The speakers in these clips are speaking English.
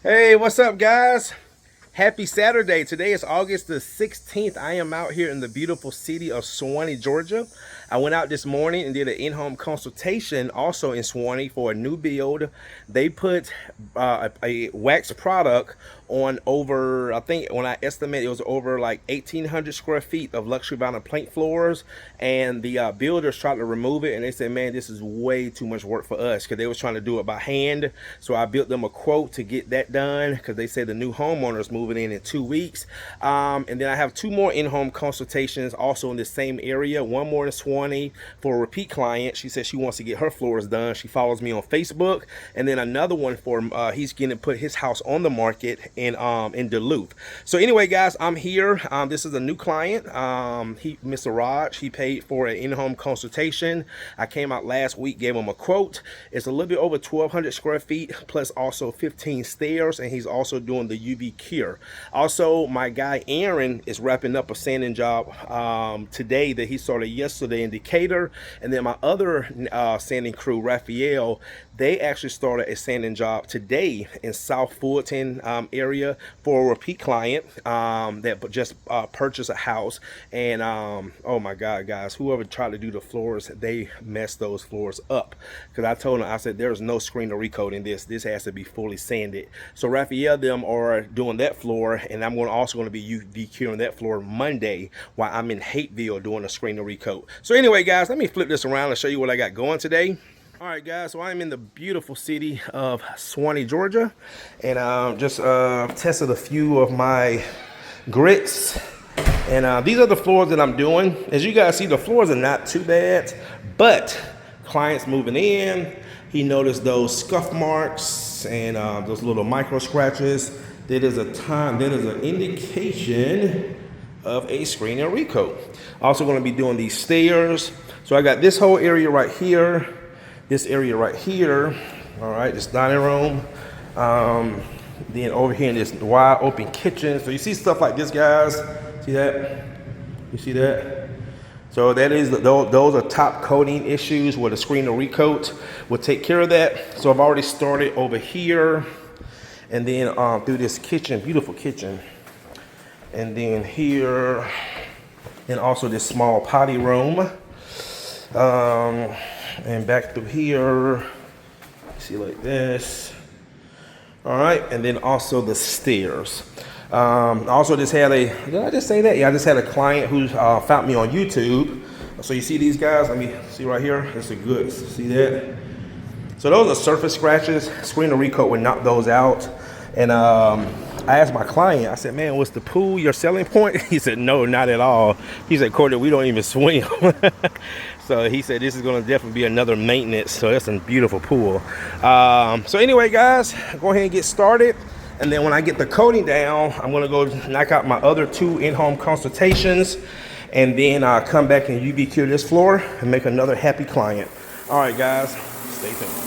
Hey, what's up, guys? Happy Saturday. Today is August the 16th. I am out here in the beautiful city of Suwannee, Georgia. I went out this morning and did an in-home consultation also in Suwannee for a new build. They put a wax product on over, I think when I estimate it was over like 1,800 square feet of luxury vinyl plank floors. And the builders tried to remove it and they said, man, this is way too much work for us, because they was trying to do it by hand. So I built them a quote to get that done, because they say the new homeowners moving in 2 weeks. And then I have two more in-home consultations also in the same area. One more in Suwannee for a repeat client. She said she wants to get her floors done. She follows me on Facebook. And then another one for he's going to put his house on the market in Duluth. So anyway, guys, I'm here. This is a new client. Mr. Raj, he paid for an in-home consultation. I came out last week, gave him a quote. It's a little bit over 1,200 square feet plus also 15 stairs, and he's also doing the UV cure. Also, my guy Aaron is wrapping up a sanding job today that he started yesterday in Decatur. And then my other sanding crew, Raphael, they actually started a sanding job today in South Fulton area for a repeat client that just purchased a house. And oh my God, guys, whoever tried to do the floors, they messed those floors up. Because I told them, I said, there's no screen recoat in this. This has to be fully sanded. So Raphael them are doing that floor, and I'm also going to be UV curing that floor Monday while I'm in Hateville doing a screen recoat. So anyway, guys, let me flip this around and show you what I got going today. All right, guys, so I'm in the beautiful city of Suwannee, Georgia, and just tested a few of my grits. And these are the floors that I'm doing. As you guys see, the floors are not too bad, but clients moving in, he noticed those scuff marks and those little micro scratches. That is an indication of a screen recoat. Also going to be doing these stairs. So I got this whole area right here. This area right here, all right, this dining room. Then over here in this wide open kitchen. So you see stuff like this, guys. See that? You see that? So that is those are top coating issues where the screen recoat will take care of that. So I've already started over here, and then through this kitchen, beautiful kitchen, and then here, and also this small potty room. And back through here, see, like this. All right, and then also the stairs. Also just had did I just say that? Yeah, I just had a client who found me on YouTube. So you see these guys, let me see right here. That's a good, see that? So those are surface scratches. Screen recoat would knock those out. And I asked my client, I said, man, was the pool your selling point? He said, no, not at all. He said, Cordy, we don't even swim. So he said, this is going to definitely be another maintenance. So that's a beautiful pool. So anyway, guys, go ahead and get started. And then when I get the coating down, I'm going to go knock out my other two in-home consultations. And then I'll come back and UV cure this floor and make another happy client. All right, guys, stay tuned.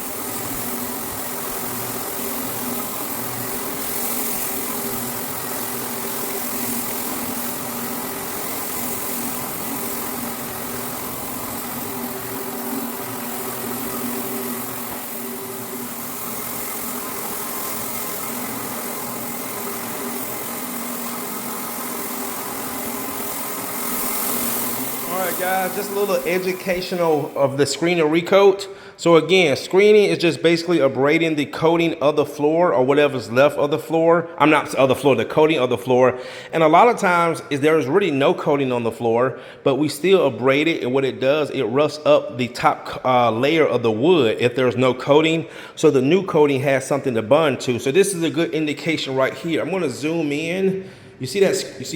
All right, guys, just a little educational of the screen recoat. So again, screening is just basically abrading the coating of the floor or whatever's left of the floor. I'm not of the floor, the coating of the floor. And a lot of times there is really no coating on the floor, but we still abrade it. And what it does, it roughs up the top layer of the wood if there's no coating. So the new coating has something to bond to. So this is a good indication right here. I'm going to zoom in. You see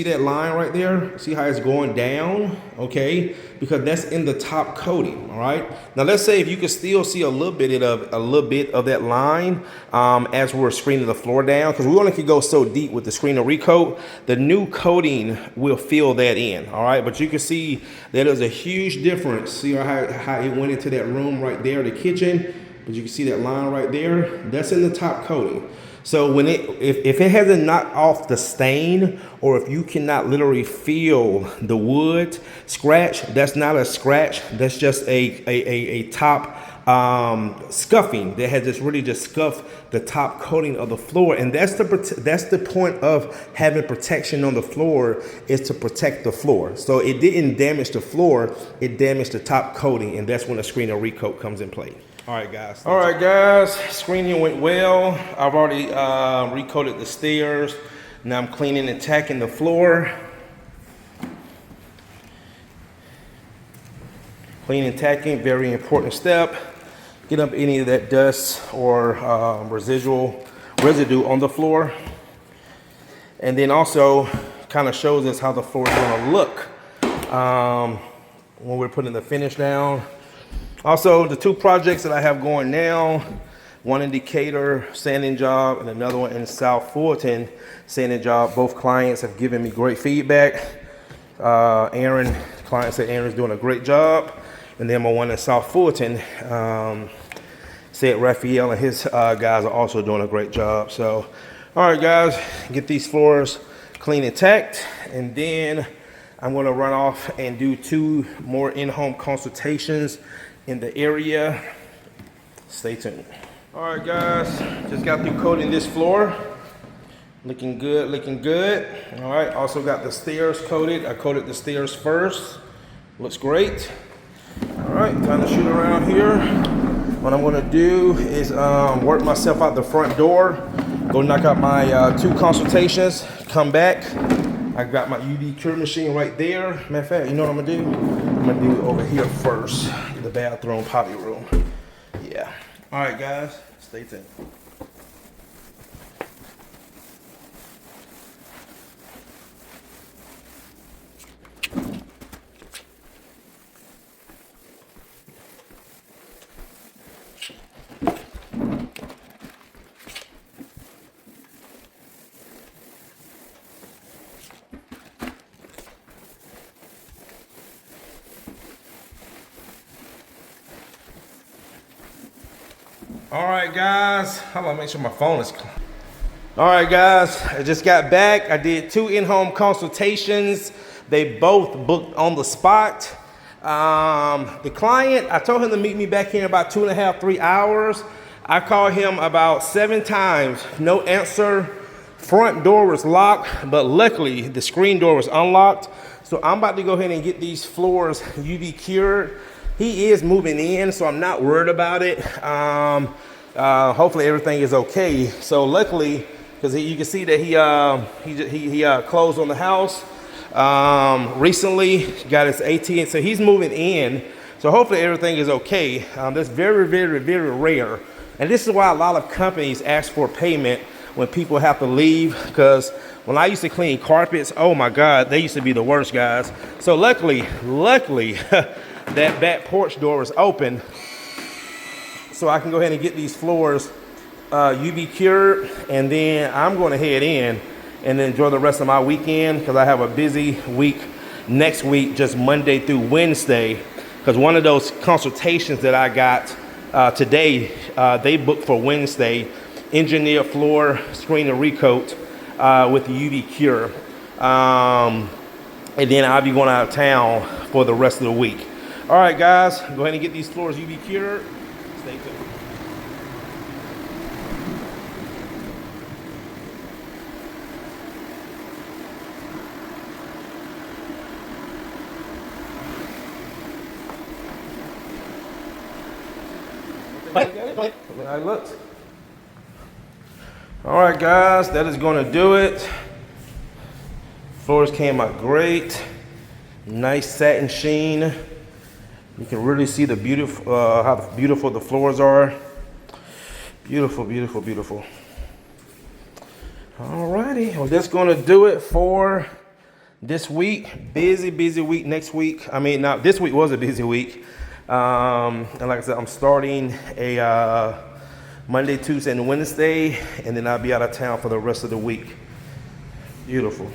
that line right there? See how it's going down? Okay, because that's in the top coating. All right. Now let's say if you can still see a little bit of that line as we're screening the floor down, because we only can go so deep with the screen recoat. The new coating will fill that in. All right, but you can see that there's a huge difference. See how it went into that room right there, the kitchen. But you can see that line right there. That's in the top coating. So when if it hasn't knocked off the stain, or if you cannot literally feel the wood scratch, that's not a scratch. That's just a top scuffing that had just scuffed the top coating of the floor. And that's the point of having protection on the floor, is to protect the floor. So it didn't damage the floor, it damaged the top coating, and that's when the Screen Recoat comes in play. All right, guys. All right, guys. Screening went well. I've already recoated the stairs. Now I'm cleaning and tacking the floor. Cleaning and tacking, very important step. Get up any of that dust or residue on the floor. And then also kind of shows us how the floor is going to look when we're putting the finish down. Also, the two projects that I have going now, one in Decatur sanding job and another one in South Fulton sanding job. Both clients have given me great feedback. The client said Aaron's doing a great job. And then my one in South Fulton said Raphael and his guys are also doing a great job. So, all right, guys, get these floors clean and tacked, and then I'm going to run off and do 2 more in-home consultations in the area. Stay tuned. All right, guys, just got through coating this floor. Looking good, looking good. All right, also got the stairs coated. I coated the stairs first. Looks great. All right, time to shoot around here. What I'm gonna do is work myself out the front door, go knock out my 2 consultations, come back. I got my UV cure machine right there. Matter of fact, you know what I'm gonna do? I'm gonna do it over here first, the bathroom, potty room. Yeah. All right, guys, stay tuned. All right, guys, how about make sure my phone is clean. All right, guys, I just got back. I did 2 in-home consultations. They both booked on the spot. The client, I told him to meet me back here in about 2.5, 3 hours. I called him about 7 times, no answer. Front door was locked, but luckily the screen door was unlocked. So I'm about to go ahead and get these floors UV cured. He is moving in, so I'm not worried about it. Hopefully everything is okay. So luckily, because you can see that he closed on the house recently, got his ATM, so he's moving in. So hopefully everything is okay. That's very, very, very rare. And this is why a lot of companies ask for payment when people have to leave, because when I used to clean carpets, oh my God, they used to be the worst, guys. So luckily, that back porch door is open, so I can go ahead and get these floors UV cured, and then I'm going to head in and enjoy the rest of my weekend, because I have a busy week next week, just Monday through Wednesday, because one of those consultations that I got today, they booked for Wednesday, engineer floor screen and recoat with the UV cure, and then I'll be going out of town for the rest of the week. All right, guys, go ahead and get these floors UV cured. Stay tuned. How it looks. All right, guys, that is going to do it. Floors came out great. Nice satin sheen. You can really see the beautiful, how beautiful the floors are. Beautiful, beautiful, beautiful. All righty, well, that's going to do it for this week. Busy, busy week next week. I mean, now this week was a busy week. And like I said, I'm starting a Monday, Tuesday, and Wednesday, and then I'll be out of town for the rest of the week. Beautiful.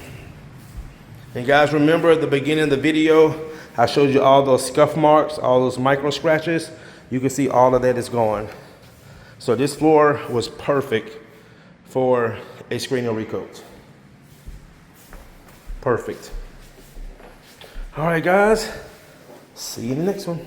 And guys, remember at the beginning of the video, I showed you all those scuff marks, all those micro scratches. You can see all of that is gone. So this floor was perfect for a screen recoat. Perfect. All right, guys. See you in the next one.